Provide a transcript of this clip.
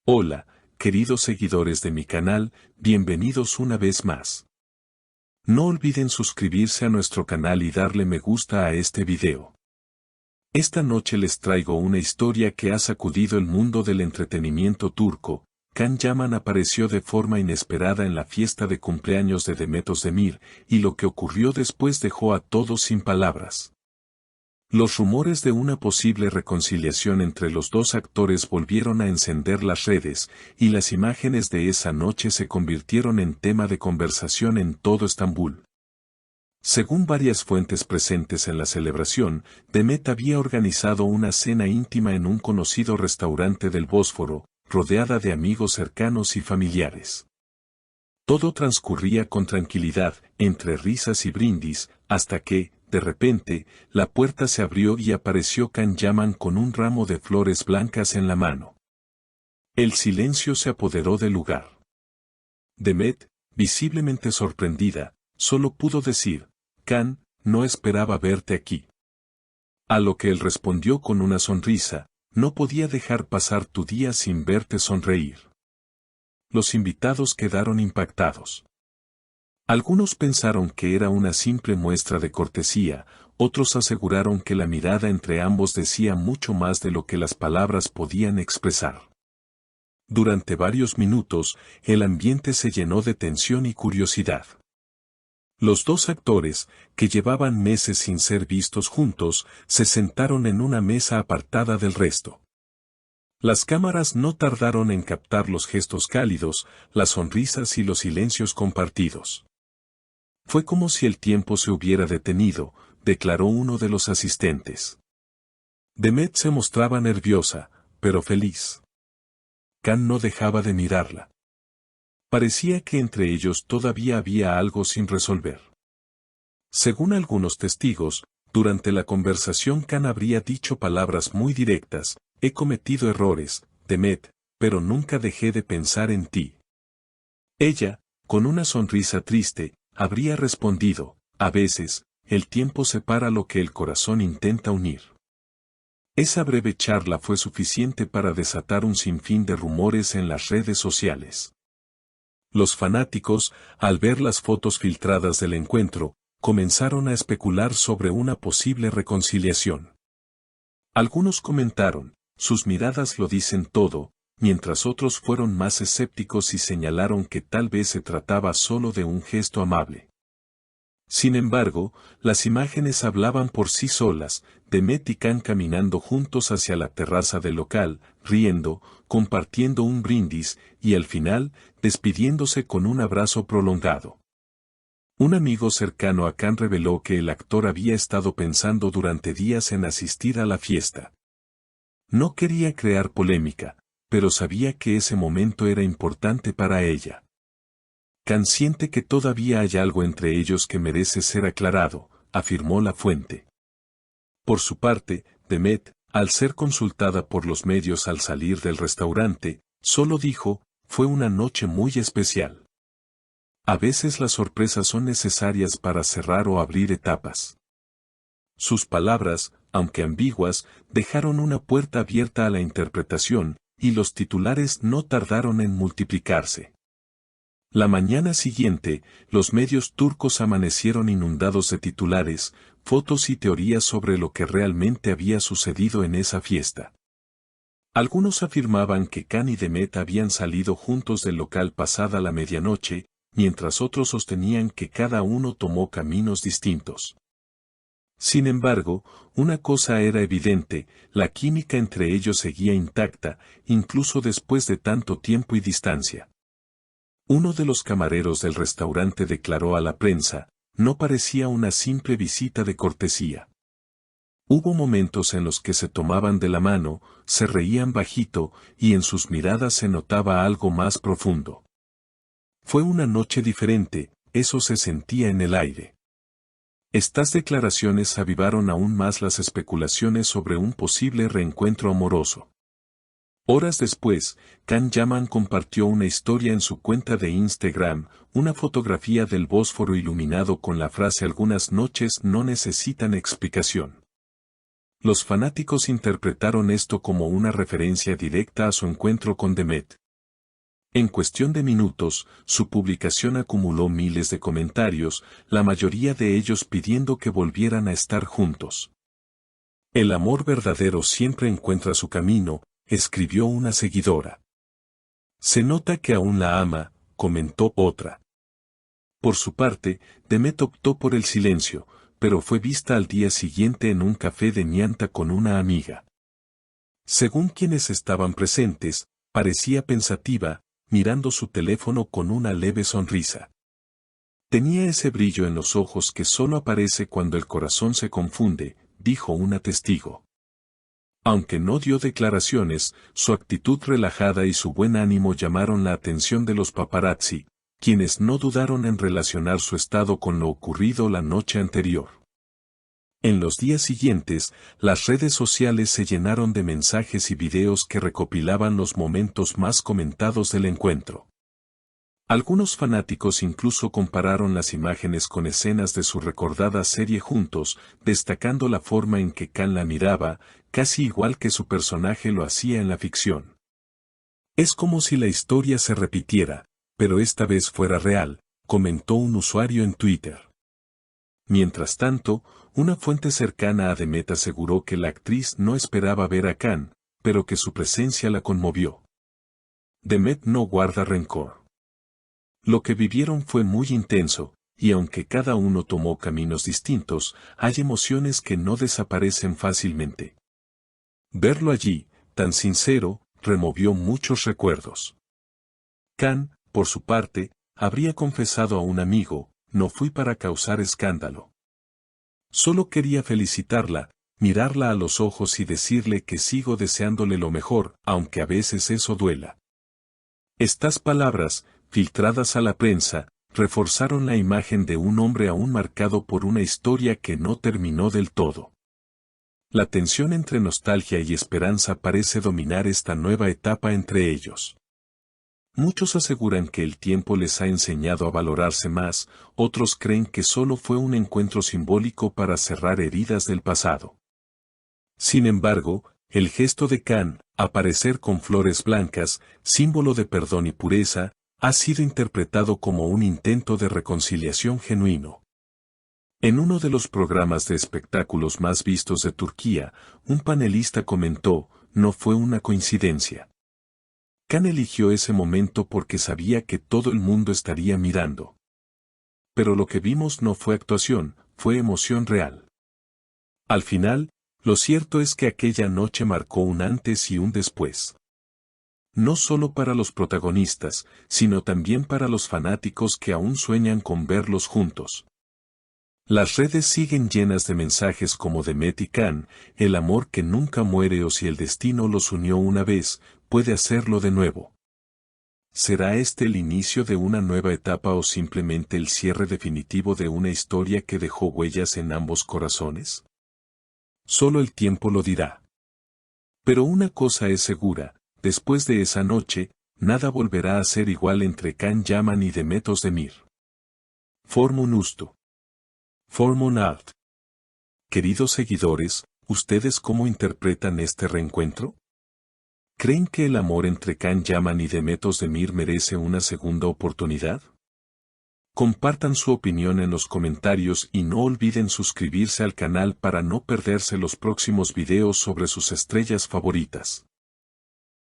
Hola, queridos seguidores de mi canal, bienvenidos una vez más. No olviden suscribirse a nuestro canal y darle me gusta a este video. Esta noche les traigo una historia que ha sacudido el mundo del entretenimiento turco. Can Yaman apareció de forma inesperada en la fiesta de cumpleaños de Demet Özdemir, y lo que ocurrió después dejó a todos sin palabras. Los rumores de una posible reconciliación entre los dos actores volvieron a encender las redes, y las imágenes de esa noche se convirtieron en tema de conversación en todo Estambul. Según varias fuentes presentes en la celebración, Demet había organizado una cena íntima en un conocido restaurante del Bósforo, rodeada de amigos cercanos y familiares. Todo transcurría con tranquilidad, entre risas y brindis, hasta que, de repente, la puerta se abrió y apareció Can Yaman con un ramo de flores blancas en la mano. El silencio se apoderó del lugar. Demet, visiblemente sorprendida, solo pudo decir, «Can, no esperaba verte aquí». A lo que él respondió con una sonrisa, «No podía dejar pasar tu día sin verte sonreír». Los invitados quedaron impactados. Algunos pensaron que era una simple muestra de cortesía, otros aseguraron que la mirada entre ambos decía mucho más de lo que las palabras podían expresar. Durante varios minutos, el ambiente se llenó de tensión y curiosidad. Los dos actores, que llevaban meses sin ser vistos juntos, se sentaron en una mesa apartada del resto. Las cámaras no tardaron en captar los gestos cálidos, las sonrisas y los silencios compartidos. Fue como si el tiempo se hubiera detenido, declaró uno de los asistentes. Demet se mostraba nerviosa, pero feliz. Can no dejaba de mirarla. Parecía que entre ellos todavía había algo sin resolver. Según algunos testigos, durante la conversación Can habría dicho palabras muy directas: «He cometido errores, Demet, pero nunca dejé de pensar en ti». Ella, con una sonrisa triste, habría respondido, «A veces, el tiempo separa lo que el corazón intenta unir». Esa breve charla fue suficiente para desatar un sinfín de rumores en las redes sociales. Los fanáticos, al ver las fotos filtradas del encuentro, comenzaron a especular sobre una posible reconciliación. Algunos comentaron, «Sus miradas lo dicen todo», mientras otros fueron más escépticos y señalaron que tal vez se trataba solo de un gesto amable. Sin embargo, las imágenes hablaban por sí solas: Demet y Can caminando juntos hacia la terraza del local, riendo, compartiendo un brindis, y al final, despidiéndose con un abrazo prolongado. Un amigo cercano a Can reveló que el actor había estado pensando durante días en asistir a la fiesta. No quería crear polémica, pero sabía que ese momento era importante para ella. Can siente que todavía hay algo entre ellos que merece ser aclarado, afirmó la fuente. Por su parte, Demet, al ser consultada por los medios al salir del restaurante, solo dijo, «Fue una noche muy especial». A veces las sorpresas son necesarias para cerrar o abrir etapas. Sus palabras, aunque ambiguas, dejaron una puerta abierta a la interpretación, y los titulares no tardaron en multiplicarse. La mañana siguiente, los medios turcos amanecieron inundados de titulares, fotos y teorías sobre lo que realmente había sucedido en esa fiesta. Algunos afirmaban que Can y Demet habían salido juntos del local pasada la medianoche, mientras otros sostenían que cada uno tomó caminos distintos. Sin embargo, una cosa era evidente: la química entre ellos seguía intacta, incluso después de tanto tiempo y distancia. Uno de los camareros del restaurante declaró a la prensa, «No parecía una simple visita de cortesía». Hubo momentos en los que se tomaban de la mano, se reían bajito, y en sus miradas se notaba algo más profundo. Fue una noche diferente, eso se sentía en el aire. Estas declaraciones avivaron aún más las especulaciones sobre un posible reencuentro amoroso. Horas después, Can Yaman compartió una historia en su cuenta de Instagram, una fotografía del Bósforo iluminado con la frase «Algunas noches no necesitan explicación». Los fanáticos interpretaron esto como una referencia directa a su encuentro con Demet. En cuestión de minutos, su publicación acumuló miles de comentarios, la mayoría de ellos pidiendo que volvieran a estar juntos. El amor verdadero siempre encuentra su camino, escribió una seguidora. Se nota que aún la ama, comentó otra. Por su parte, Demet optó por el silencio, pero fue vista al día siguiente en un café de Ñanta con una amiga. Según quienes estaban presentes, parecía pensativa, mirando su teléfono con una leve sonrisa. Tenía ese brillo en los ojos que solo aparece cuando el corazón se confunde, dijo una testigo. Aunque no dio declaraciones, su actitud relajada y su buen ánimo llamaron la atención de los paparazzi, quienes no dudaron en relacionar su estado con lo ocurrido la noche anterior. En los días siguientes, las redes sociales se llenaron de mensajes y videos que recopilaban los momentos más comentados del encuentro. Algunos fanáticos incluso compararon las imágenes con escenas de su recordada serie juntos, destacando la forma en que Can la miraba, casi igual que su personaje lo hacía en la ficción. Es como si la historia se repitiera, pero esta vez fuera real, comentó un usuario en Twitter. Mientras tanto, una fuente cercana a Demet aseguró que la actriz no esperaba ver a Can, pero que su presencia la conmovió. Demet no guarda rencor. Lo que vivieron fue muy intenso, y aunque cada uno tomó caminos distintos, hay emociones que no desaparecen fácilmente. Verlo allí, tan sincero, removió muchos recuerdos. Can, por su parte, habría confesado a un amigo, no fui para causar escándalo. Solo quería felicitarla, mirarla a los ojos y decirle que sigo deseándole lo mejor, aunque a veces eso duela. Estas palabras, filtradas a la prensa, reforzaron la imagen de un hombre aún marcado por una historia que no terminó del todo. La tensión entre nostalgia y esperanza parece dominar esta nueva etapa entre ellos. Muchos aseguran que el tiempo les ha enseñado a valorarse más, otros creen que solo fue un encuentro simbólico para cerrar heridas del pasado. Sin embargo, el gesto de Can, aparecer con flores blancas, símbolo de perdón y pureza, ha sido interpretado como un intento de reconciliación genuino. En uno de los programas de espectáculos más vistos de Turquía, un panelista comentó, no fue una coincidencia. Can eligió ese momento porque sabía que todo el mundo estaría mirando. Pero lo que vimos no fue actuación, fue emoción real. Al final, lo cierto es que aquella noche marcó un antes y un después. No solo para los protagonistas, sino también para los fanáticos que aún sueñan con verlos juntos. Las redes siguen llenas de mensajes como Demet y Can, el amor que nunca muere o si el destino los unió una vez, puede hacerlo de nuevo. ¿Será este el inicio de una nueva etapa o simplemente el cierre definitivo de una historia que dejó huellas en ambos corazones? Solo el tiempo lo dirá. Pero una cosa es segura, después de esa noche, nada volverá a ser igual entre Can Yaman y Demet Özdemir. Formun Ustu. Formun Art. Queridos seguidores, ¿ustedes cómo interpretan este reencuentro? ¿Creen que el amor entre Can Yaman y Demet Özdemir merece una segunda oportunidad? Compartan su opinión en los comentarios y no olviden suscribirse al canal para no perderse los próximos videos sobre sus estrellas favoritas.